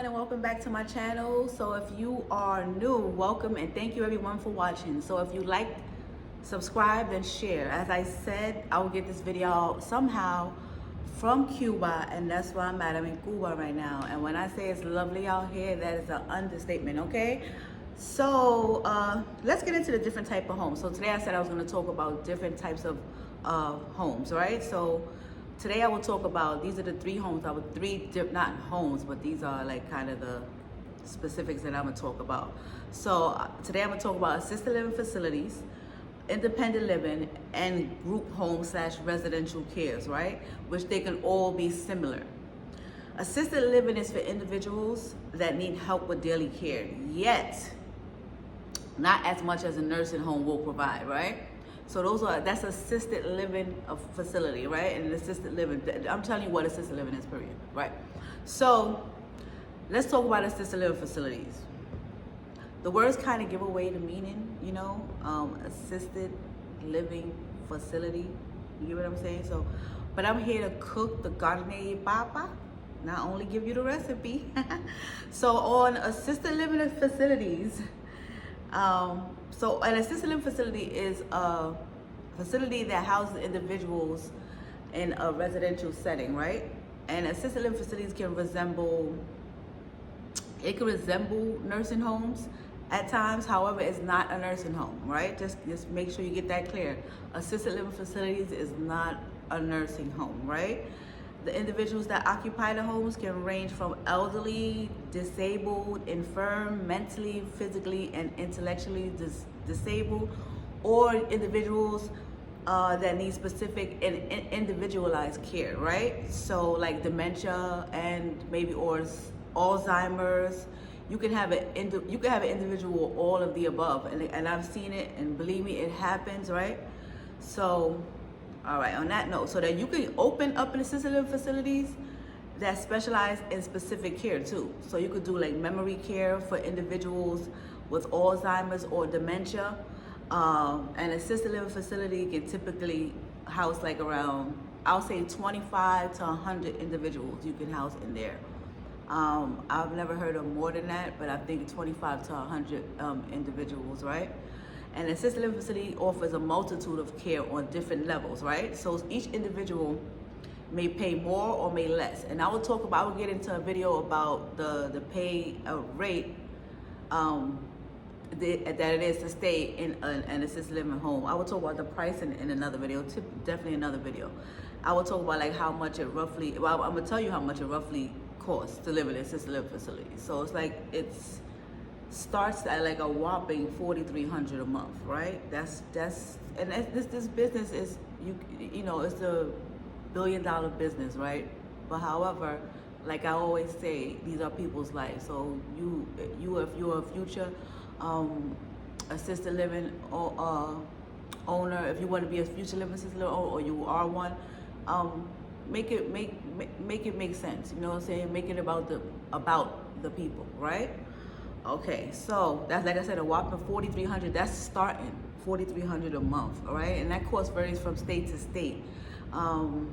everyone, and welcome back to my channel. So if you are new, welcome, and thank you everyone for watching. So if you like, subscribe and share. As I said, I will get this video out somehow from Cuba, and that's where I'm at. I'm in Cuba right now, and when I say it's lovely out here, that is an understatement. Okay, so let's get into the different type of homes. So today I said I was going to talk about different types of homes, right? So today I will talk about, these are the three homes, not homes, but these are like kind of the specifics that I'm gonna talk about. So today I'm gonna talk about assisted living facilities, independent living, and group home / residential cares, right? Which they can all be similar. Assisted living is for individuals that need help with daily care, yet not as much as a nursing home will provide, right? So that's assisted living facility, right? And assisted living, I'm telling you what assisted living is, period, right? So let's talk about assisted living facilities. The words kind of give away the meaning, you know, assisted living facility, you get what I'm saying? So, but I'm here to cook the carne papa, not only give you the recipe. So on assisted living facilities, so an assisted living facility is a facility that houses individuals in a residential setting, right? And assisted living facilities can resemble nursing homes at times. However, it's not a nursing home, right? Just make sure you get that clear. Assisted living facilities is not a nursing home, right? The individuals that occupy the homes can range from elderly, disabled, infirm, mentally, physically, and intellectually disabled, or individuals that need specific and individualized care, right? So like dementia and maybe or Alzheimer's. You can have an individual, all of the above, and I've seen it, and believe me, it happens, right? So all right, on that note, so that you can open up an assisted living facilities that specialize in specific care too. So you could do like memory care for individuals with Alzheimer's or dementia. An assisted living facility can typically house like around, I'll say 25 to 100 individuals you can house in there. I've never heard of more than that, but I think 25 to 100 individuals, right? And an assisted living facility offers a multitude of care on different levels, right? So each individual may pay more or may less. And I will get into a video about the pay rate that it is to stay in an assisted living home. I will talk about the price in another video, definitely another video. I will talk about like how much it roughly, well, I'm gonna tell you how much it roughly costs to live in an assisted living facility. So it's like, starts at like a whopping $4,300 a month, right? This business is, you know, it's a billion-dollar business, right? But however, like I always say, these are people's lives. So if you're a future assisted living owner, if you want to be a future living assisted living owner, or you are one, make it make sense. You know what I'm saying? Make it about the people, right? Okay, so that's, like I said, a whopping $4,300. That's starting $4,300 a month, all right? And that cost varies from state to state, and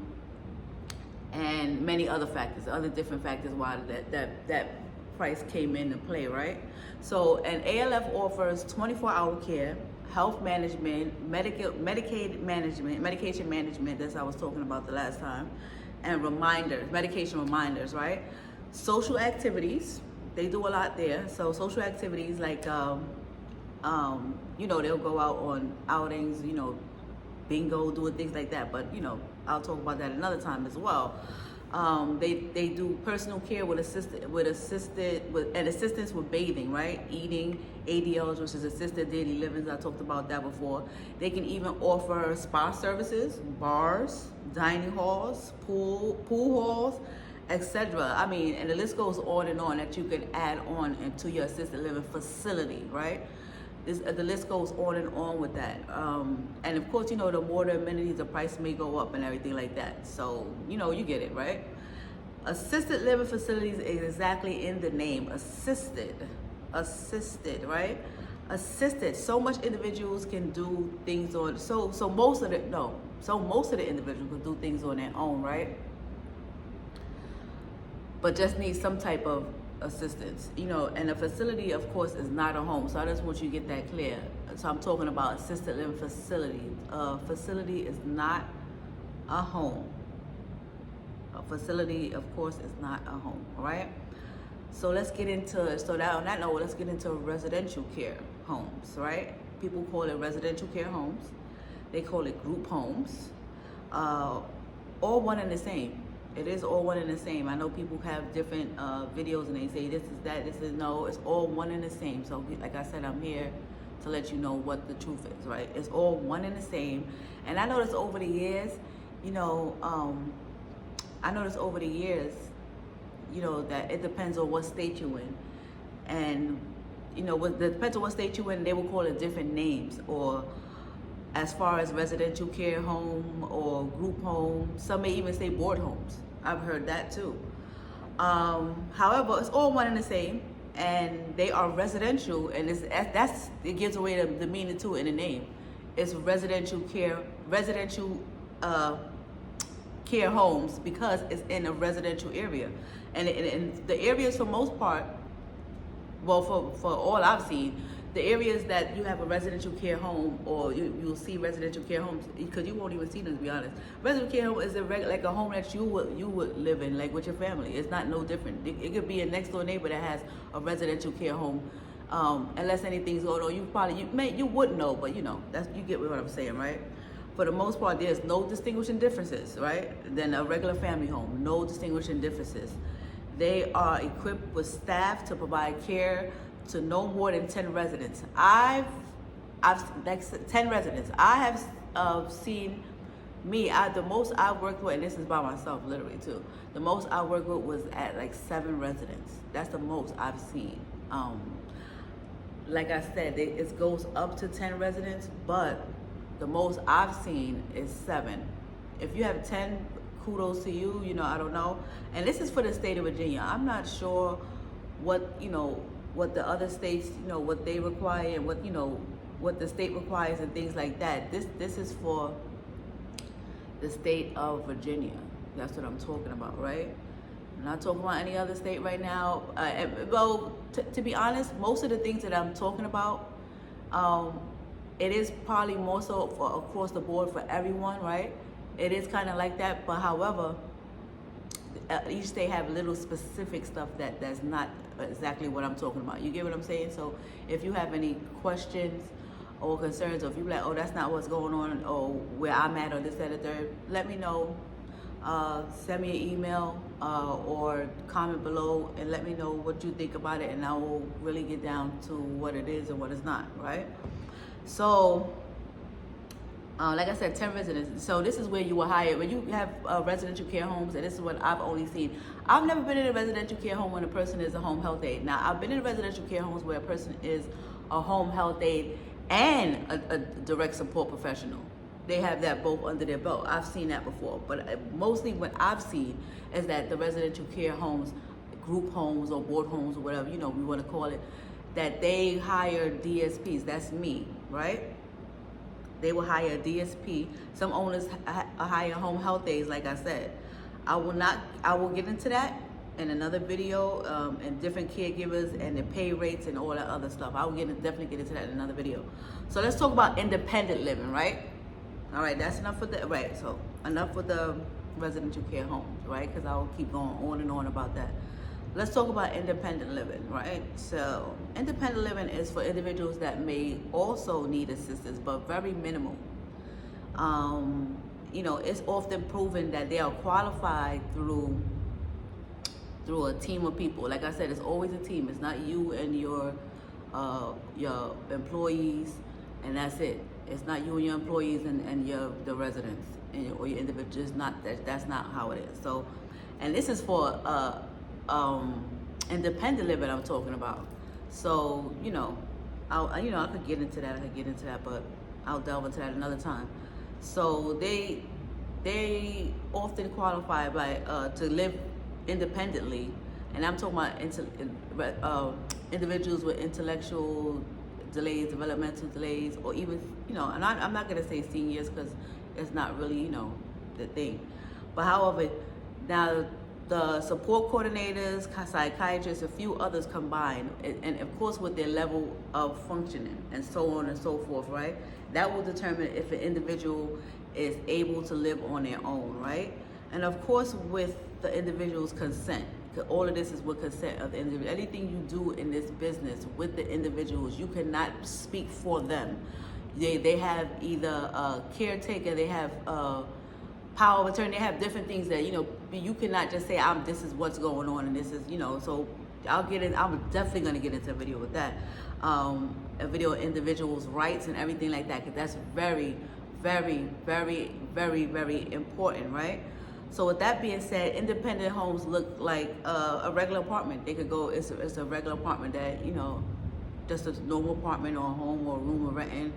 many other factors, other different factors why that price came into play, right? So an ALF offers 24-hour care, health management, medication management, that's what I was talking about the last time, and medication reminders, right? Social activities. They do a lot there. So social activities like, you know, they'll go out on outings, you know, bingo, doing things like that. But, you know, I'll talk about that another time as well. They do personal care with assistance with bathing, right? Eating, ADLs, which is assisted daily living. I talked about that before. They can even offer spa services, bars, dining halls, pool halls, etc. I mean, and the list goes on and on that you can add on into your assisted living facility, right? The list goes on and on with that. And of course, you know, the more the amenities, the price may go up and everything like that. So, you know, you get it, right? Assisted living facilities is exactly in the name, assisted, right? Assisted. So much individuals can do things on, so most of the individuals can do things on their own, right? But just need some type of assistance, you know, and a facility, of course, is not a home. So I just want you to get that clear. So I'm talking about assisted living facility. A facility is not a home. A facility, of course, is not a home, all right? So let's get into, so that on that note, let's get into residential care homes, right? People call it residential care homes. They call it group homes. All one and the same. It is all one and the same. I know people have different videos and they say this is that, this is no. It's all one and the same. So like I said, I'm here to let you know what the truth is, right? It's all one and the same. And I noticed over the years, you know, you know, that it depends on what state you're in. And, you know, it depends on what state you're in, they will call it different names. Or as far as residential care home or group home, some may even say board homes. I've heard that too. However, it's all one and the same, and they are residential, and it gives away the meaning to it in the name. It's residential care homes because it's in a residential area, and the areas for most part, well, for all I've seen, the areas that you have a residential care home, or you'll see residential care homes, because you won't even see them, to be honest. Residential care home is like a home that you would live in, like with your family. It's not no different. It could be a next door neighbor that has a residential care home. Unless anything's going on, you wouldn't know, but you know, you get what I'm saying, right? For the most part, there's no distinguishing differences, right? Than a regular family home, no distinguishing differences. They are equipped with staff to provide care to no more than 10 residents. I've like 10 residents. I have seen the most I worked with, and this is by myself, literally too. The most I worked with was at like 7 residents. That's the most I've seen. Like I said, it goes up to 10 residents, but the most I've seen is 7. If you have 10, kudos to you. You know, I don't know. And this is for the state of Virginia. I'm not sure what the other states, you know, what they require, and what the state requires and things like that. This is for the state of Virginia. That's what I'm talking about, right? I'm not talking about any other state right now. Well, to be honest, most of the things that I'm talking about, it is probably more so for across the board for everyone, right? It is kind of like that, but however, each state have little specific stuff that's not exactly what I'm talking about. You get what I'm saying? So if you have any questions or concerns, or if you're like, oh, that's not what's going on, or where I'm at, or this, that, or third, let me know. Send me an email or comment below and let me know what you think about it, and I will really get down to what it is and what it's not, right? So, like I said, 10 residents. So this is where you will hire, when you have residential care homes, and this is what I've only seen. I've never been in a residential care home when a person is a home health aide. Now, I've been in residential care homes where a person is a home health aide and a direct support professional. They have that both under their belt. I've seen that before. But mostly what I've seen is that the residential care homes, group homes or board homes or whatever, you know, we want to call it, that they hire DSPs. That's me, right? They will hire a DSP. Some owners hire home health aides, like I said. I will get into that in another video, and different caregivers and the pay rates and all that other stuff. I will definitely get into that in another video. So let's talk about independent living, right? All right, that's enough with so enough with the residential care homes, right? Because I will keep going on and on about that. Let's talk about independent living, right? So independent living is for individuals that may also need assistance, but very minimal. You know, it's often proven that they are qualified through a team of people. Like I said, it's always a team. It's not you and your employees, and that's it. It's not you and your employees and the residents or your individuals. That's not how it is. So, and this is for independent living I'm talking about. So, you know, I could get into that, but I'll delve into that another time. So they often qualify to live independently, and I'm talking about individuals with intellectual delays, developmental delays, or even, you know, and I'm not gonna say seniors because it's not really, you know, the thing. But however, now the support coordinators, psychiatrists, a few others combined, and of course with their level of functioning and so on and so forth, right? That will determine if an individual is able to live on their own, right? And of course with the individual's consent. All of this is with consent of the individual. Anything you do in this business with the individuals, you cannot speak for them. They have either a caretaker, they have power of attorney, they have different things that, you cannot just say, this is what's going on and this is, so I'm definitely going to get into a video with that. A video of individuals' rights and everything like that, because that's very, very, very, very, very important, right? So with that being said, independent homes look like a regular apartment. They could go, it's a regular apartment that, just a normal apartment or a home or a room or renting,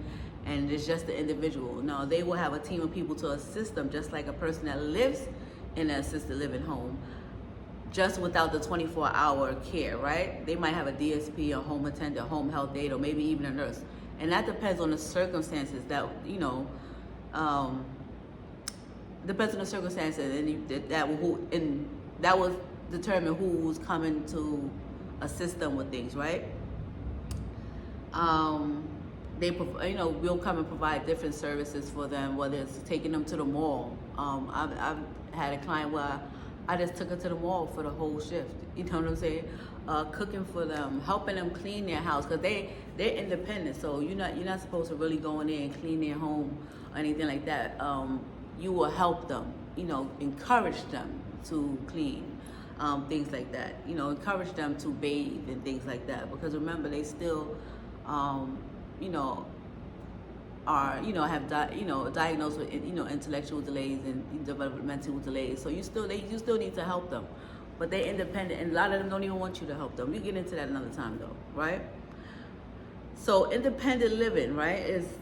and it's just the individual. Now, they will have a team of people to assist them, just like a person that lives in an assisted living home, just without the 24-hour care, right? They might have a DSP, a home attendant, home health aide, or maybe even a nurse. And that depends on the circumstances that, depends on the circumstances, and that will determine who's coming to assist them with things, right? We'll come and provide different services for them, whether it's taking them to the mall. I've had a client where I just took her to the mall for the whole shift. You know what I'm saying? Cooking for them, helping them clean their house, because they're independent. So you're not supposed to really go in there and clean their home or anything like that. You will help them, encourage them to clean, things like that. Encourage them to bathe and things like that. Because remember, they still, are, have diagnosed with, intellectual delays and developmental delays. So you still need to help them, but they're independent, and a lot of them don't even want you to help them. We get into that another time though, right? So independent living, right,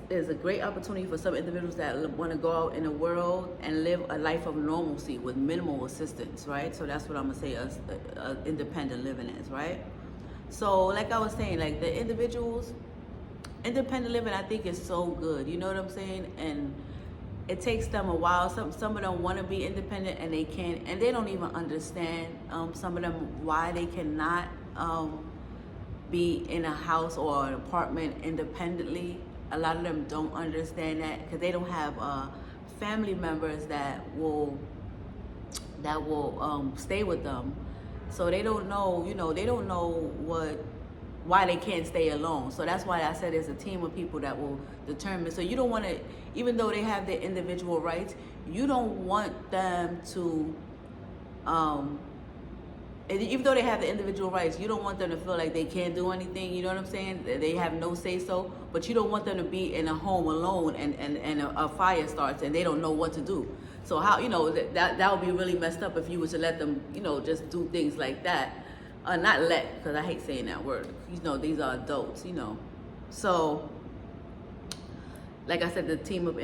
is a great opportunity for some individuals that want to go out in the world and live a life of normalcy with minimal assistance, right? So that's what I'm gonna say independent living is, right? So like I was saying, like the individuals, independent living, I think is so good. You know what I'm saying? And it takes them a while. Some of them want to be independent and they can't, and they don't even understand. Some of them why they cannot be in a house or an apartment independently. A lot of them don't understand that because they don't have family members that will stay with them. So they don't know, they don't know why they can't stay alone. So that's why I said there's a team of people that will determine. So you don't want to, even though they have their individual rights, you don't want them to, even though they have the individual rights, you don't want them to feel like they can't do anything, you know what I'm saying? They have no say-so, but you don't want them to be in a home alone and a fire starts and they don't know what to do. So how, that would be really messed up if you were to let them, just do things like that. Not let, because I hate saying that word. These are adults, So, like I said, the team of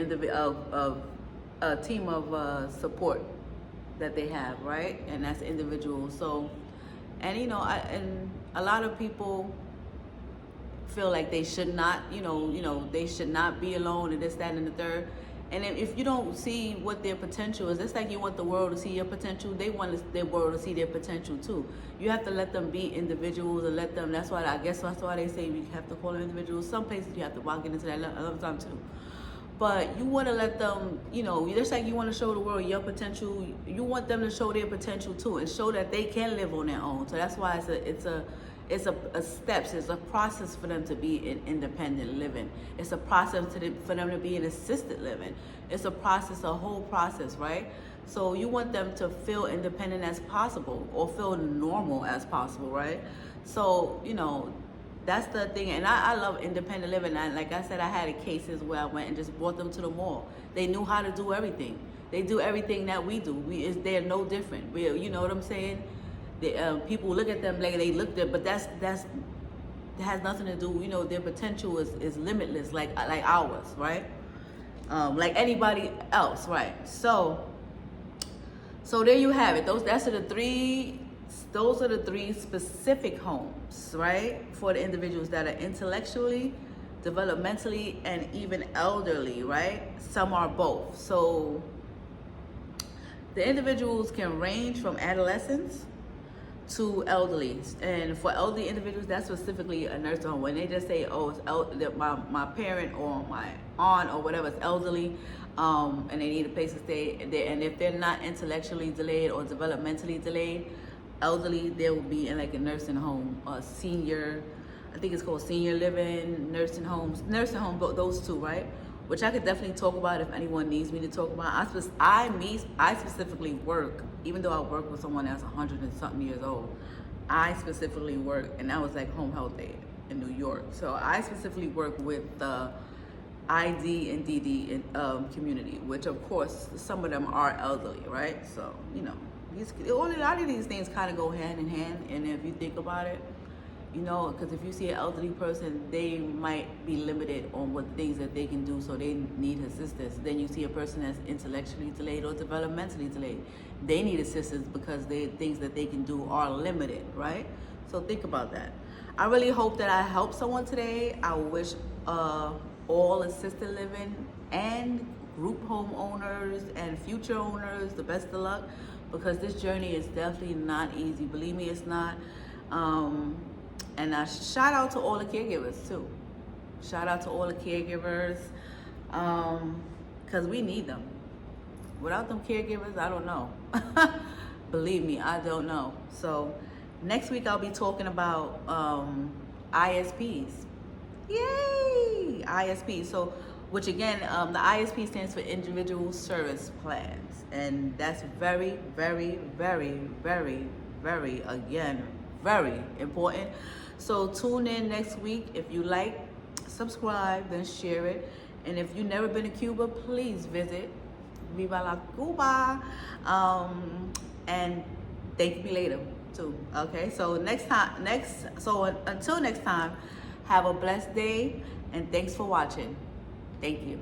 support that they have, right? And that's individual. So, and and a lot of people feel like they should not, they should not be alone and this, that, and the third. And if you don't see what their potential is, it's like you want the world to see your potential. They want their world to see their potential too. You have to let them be individuals and let them. That's why that's why they say we have to call them individuals. Some places you have to walk into that another time too. But you want to let them, just like you want to show the world your potential, you want them to show their potential too and show that they can live on their own. So that's why it's a steps, it's a process for them to be in independent living. It's a process for them to be in assisted living. It's a process, a whole process, right? So you want them to feel independent as possible or feel normal as possible, right? So, that's the thing. And I love independent living. Like I said, I had cases where I went and just brought them to the mall. They knew how to do everything. They do everything that we do. They're no different. You know what I'm saying? People look at them like they look there, but that has nothing to do. Their potential is limitless, like ours, right? Like anybody else, right? So there you have it. Those are the three specific homes, right, for the individuals that are intellectually, developmentally, and even elderly, right? Some are both. So The individuals can range from adolescents to elderly, and for elderly individuals, that's specifically a nursing home. When they just say, "Oh, it's that my parent or my aunt or whatever is elderly," and they need a place to stay, and if they're not intellectually delayed or developmentally delayed, elderly, they will be in like a nursing home, a senior. I think it's called senior living, nursing homes, those two, right? Which I could definitely talk about if anyone needs me to talk about. I specifically work, even though I work with someone that's 100 and something years old, I specifically work, and that was like home health aide in New York. So I specifically work with the ID and DD community, which of course some of them are elderly, right? So, you know, a lot of these things kind of go hand in hand, and if you think about it, you know, because if you see an elderly person, they might be limited on what things that they can do, so they need assistance. Then you see a person that's intellectually delayed or developmentally delayed. They need assistance because things that they can do are limited, right? So think about that. I really hope that I helped someone today. I wish all assisted living and group home owners and future owners the best of luck, because this journey is definitely not easy. Believe me, it's not. And shout out to all the caregivers too. Shout out to all the caregivers, because we need them. Without them caregivers, I don't know. Believe me, I don't know. So next week I'll be talking about ISPs. Yay! ISP. So, which again, the ISP stands for Individual Service Plans. And that's very, very, very, very, very, again, very important. So tune in next week. If you like, subscribe, then share it. And if you've never been to Cuba, please visit. Viva la Cuba. And thank me later too. Okay, so until next time, have a blessed day, and thanks for watching. Thank you.